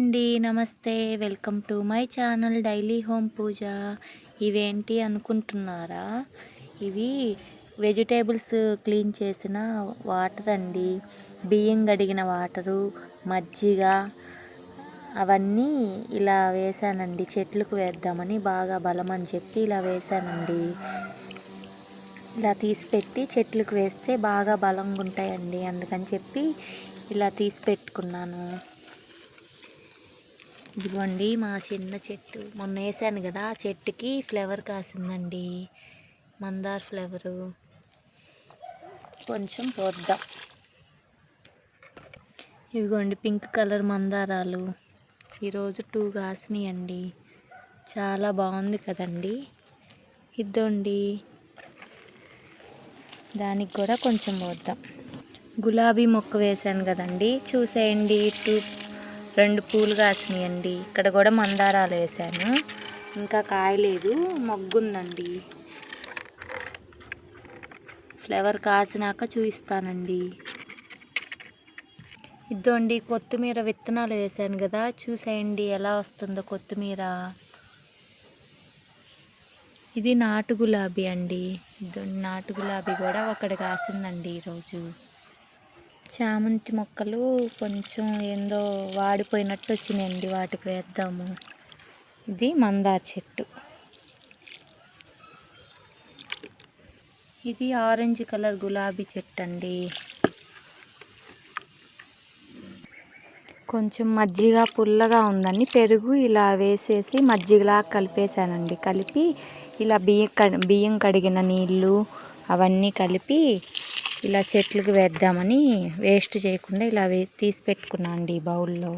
అండి, నమస్తే. Welcome to my channel daily home Puja. ఇవేంటి అనుకుంటున్నారా? ఇవి వెజిటేబుల్స్ క్లీన్ చేసిన వాటర్ అండి. బియ్యం కడిగిన వాటరు, మజ్జిగ అవన్నీ ఇలా వేసానండి. చెట్లకు వేద్దామని బాగా బలం అని చెప్పి ఇలా వేసానండి. ఇలా తీసి పెట్టి చెట్లకు వేస్తే బాగా బలంగా ఉంటాయండి. అందుకని చెప్పి ఇలా తీసి పెట్టుకున్నాను. ఇదిగోండి మా చిన్న చెట్టు. మొన్న వేసాను కదా, ఆ చెట్టుకి ఫ్లవర్ కాసిందండి, మందార ఫ్లవరు. కొంచెం పోద్దాం. ఇదిగోండి పింక్ కలర్ మందారాలు. ఈరోజు 2 కాసినాయండి. చాలా బాగుంది కదండి. ఇద్దండి, దానికి కూడా కొంచెం పోద్దాం. గులాబీ మొక్క వేసాను కదండి, చూసేయండి. 2 పూలు కాసినాయండి. ఇక్కడ కూడా మందారాలు వేసాను. ఇంకా కాయలేదు, మొగ్గుందండి. ఫ్లవర్ కాసినాక చూపిస్తానండి. ఇద్దండి కొత్తిమీర విత్తనాలు వేసాను కదా, చూసేయండి ఎలా వస్తుందో కొత్తిమీర. ఇది నాటు గులాబీ అండి. ఇద్దండి నాటు గులాబీ కూడా ఒకటి కాసిందండి ఈరోజు. చామంతి మొక్కలు కొంచెం ఏందో వాడిపోయినట్టు వచ్చినాయండి, వాటికి వేద్దాము. ఇది మందార చెట్టు. ఇది ఆరెంజ్ కలర్ గులాబీ చెట్టు అండి. కొంచెం మజ్జిగ పుల్లగా ఉందని పెరుగు ఇలా వేసేసి మజ్జిగలా కలిపేసానండి. కలిపి ఇలా బియ్యం కడిగిన నీళ్ళు అవన్నీ కలిపి ఇలా చెట్లకు వేద్దామని వేస్ట్ చేయకుండా ఇలా తీసి పెట్టుకున్నాను అండి బౌల్లో.